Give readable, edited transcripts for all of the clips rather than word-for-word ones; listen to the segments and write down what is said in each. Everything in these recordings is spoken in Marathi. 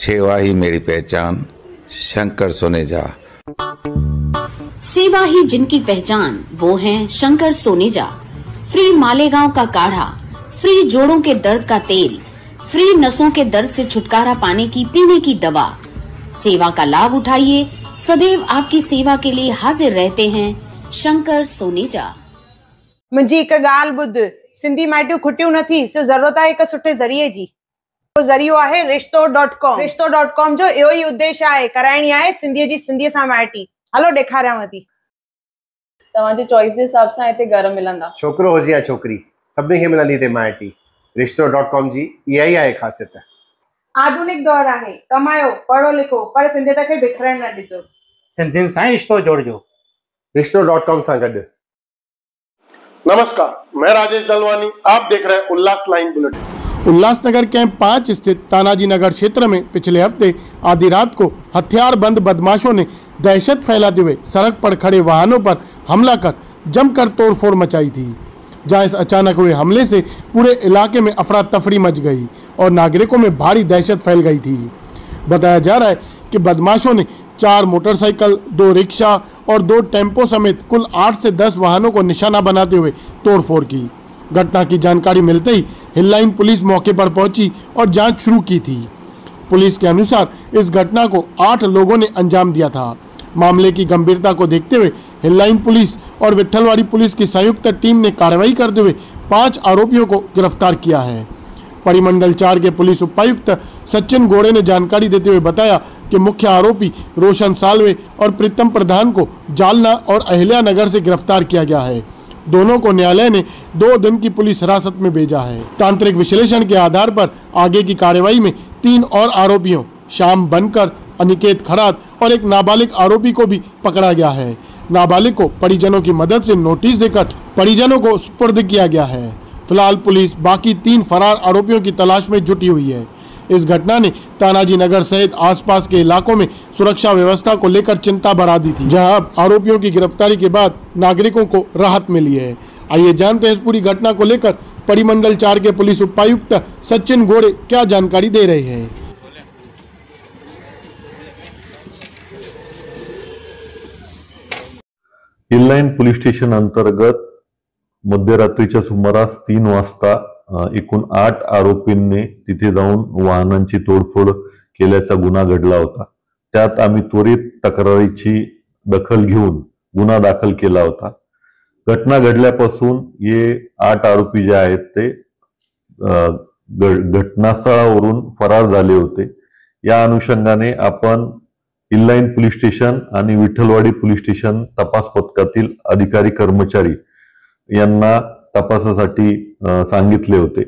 सेवा ही मेरी पहचान, शंकर सोनेजा। सेवा ही जिनकी पहचान, वो हैं शंकर सोनेजा। फ्री मालेगांव का काढ़ा, फ्री जोड़ों के दर्द का तेल, फ्री नसों के दर्द से छुटकारा पाने की पीने की दवा। सेवा का लाभ उठाइए, सदैव आपकी सेवा के लिए हाजिर रहते हैं शंकर सोनेजा। मुंहिंजी हिकु ॻाल्हि ॿुध, सिंधी माइटियूं खुटियूं नथी, सिर्फ़ ज़रूरत आहे हिकु सुठे ज़रिए जी। वो ज़रियो आहे रिश्तो.com। रिश्तो.com जो इहो ई उद्देश्य आहे, कराइणी आहे सिंधीअ जी सिंधीअ सां माइटी। हलो ॾेखारियांव थी। तव्हांजी चॉइस जे हिसाब सां हिते घर मिलंदा, छोकिरो हुजे या छोकिरी, सभिनी खे मिलंदी हिते माइटी। रिश्तो.com जी इहा ई आहे ख़ासियत। आधुनिक दौर आहे, कमायो, पढ़ो लिखो, पर सिंधियत खे बिखरण न ॾिजो। सिंधियुनि सां रिश्तो जोड़िजो रिश्तो.com सां गॾु। नमस्कार, मैं राजेश दलवानी, आप देख रहे हैं उल्लास लाइन बुलेटिन। उल्लासनगर कैंप 5 स्थित तानाजी नगर क्षेत्र में पिछले हफ्ते आधी रात को हथियारबंद बदमाशों ने दहशत फैलाते हुए सड़क पर खड़े वाहनों पर हमला कर जमकर तोड़फोड़ मचाई थी, जहां इस अचानक हुए हमले से पूरे इलाके में अफरा तफरी मच गई और नागरिकों में भारी दहशत फैल गई थी। बताया जा रहा है कि बदमाशों ने 4 मोटरसाइकिल, 2 रिक्शा और 2 टेम्पो समेत कुल 8 से 10 वाहनों को निशाना बनाते हुए तोड़फोड़ की। घटना की जानकारी मिलते ही हिललाइन पुलिस मौके पर पहुंची और जांच शुरू की थी। पुलिस के अनुसार इस घटना को 8 लोगों ने अंजाम दिया था। मामले की गंभीरता को देखते हुए हिललाइन पुलिस और विट्ठलवाड़ी पुलिस की संयुक्त टीम ने कार्रवाई करते हुए 5 आरोपियों को गिरफ्तार किया है। परिमंडल 4 के पुलिस उपायुक्त सचिन गोड़े ने जानकारी देते हुए बताया कि मुख्य आरोपी रोशन सालवे और प्रीतम प्रधान को जालना और अहिल्या नगर से गिरफ्तार किया गया है। दोनों को न्यायालय ने 2 दिन की पुलिस हिरासत में भेजा है। तांत्रिक विश्लेषण के आधार पर आगे की कार्रवाई में 3 और आरोपियों श्याम बनकर, अनिकेत खरात और एक नाबालिग आरोपी को भी पकड़ा गया है। नाबालिग को परिजनों की मदद से नोटिस देकर परिजनों को सुपुर्द किया गया है। फिलहाल पुलिस बाकी 3 फरार आरोपियों की तलाश में जुटी हुई है। इस घटना ने तानाजी नगर सहित आसपास के इलाकों में सुरक्षा व्यवस्था को लेकर चिंता बढ़ा दी थी, जहां अब आरोपियों की गिरफ्तारी के बाद नागरिकों को राहत मिली है। आइए जानते हैं इस पूरी घटना को लेकर परिमंडल 4 के पुलिस उपायुक्त सचिन गोड़े क्या जानकारी दे रहे हैं। हिललाइन पोलीस स्टेशन अंतर्गत मध्यरात्रीच्या सुमारास 3 वाजता एकूण 8 आरोपींनी तिथे जाऊन वाहनांची तोडफोड केल्याचा गुन्हा घडला होता। त्यात आम्ही त्वरित तक्रारीची दखल घेऊन गुन्हा दाखल केला होता। घटना घडल्यापासून हे 8 आरोपी जे आहेत ते घटनास्थळावरून फरार झाले होते। या अनुषंगाने आपण हिललाइन पोलीस स्टेशन आणि विठ्ठलवाडी पोलीस स्टेशन तपास पथकातील अधिकारी कर्मचारी यांना तपासासाठी सांगितले होते।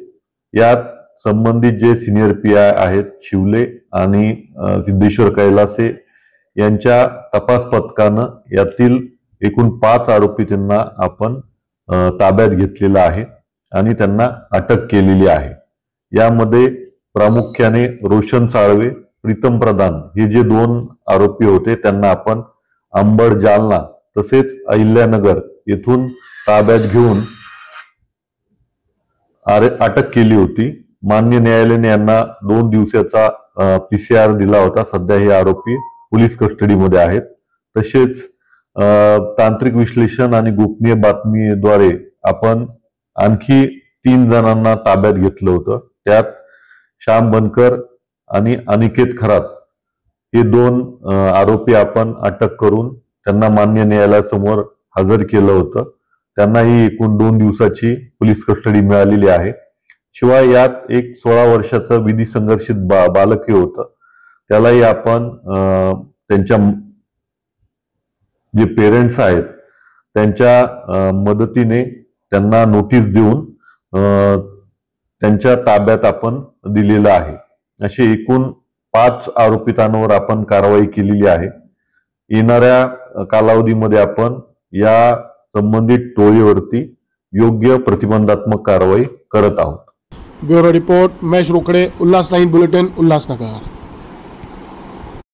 यात संबंधित जे सिनियर पीआय आहेत शिवले आणि सिद्धेश्वर कैलासे यांच्या तपास पथकानं यातील एकूण 5 आरोपींना आपण ताब्यात घेतलेला आहे आणि त्यांना अटक केलेली आहे। यामध्ये प्रामुख्याने रोशन साळवे, प्रीतम प्रधान हे जे 2 आरोपी होते त्यांना आपण अंबड, जालना तसेच अहिल्यानगर येथून ताब्यात घेऊन अटक केली होती। मान्य न्यायालयाने यांना 2 दिवसाचा PCR दिला होता। सध्या हे आरोपी पोलीस कस्टडीमध्ये आहेत। तसेच तांत्रिक विश्लेषण आणि गोपनीय बातमीद्वारे आपण आणखी 3 जणांना ताब्यात घेतलं होतं। त्यात श्याम बनकर आणि अनिकेत खरात हे 2 आरोपी आपण अटक करून त्यांना मान्य न्यायालयासमोर हजर केलं होतं। त्यांनाही एकूण 2 दिवसाची पोलीस कस्टडी मिळालेली आहे। शिवाय यात एक 16 वर्षाचं विधी संघर्षित बालकही होतं, त्यालाही आपण त्यांच्या जे पेरेंट्स आहेत त्यांच्या मदतीने त्यांना नोटीस देऊन त्यांच्या ताब्यात आपण दिलेलं आहे। असे एकूण 5 आरोपितांवर आपण कारवाई केलेली आहे। येणाऱ्या कालावधीमध्ये आपण या संबंधित टोळीवरती योग्य प्रतिबंधात्मक कारवाई करत आहोत। ब्यूरो रिपोर्ट महेश रोकड़े, उल्लास लाइन बुलेटिन, उल्लासनगर।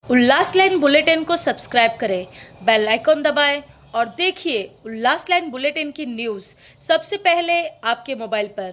उल्लास लाइन बुलेटिन को सब्सक्राइब करें, बेल आइकॉन दबाएं और देखिए उल्लास लाइन बुलेटिन की न्यूज़ सबसे पहले आपके मोबाइल पर।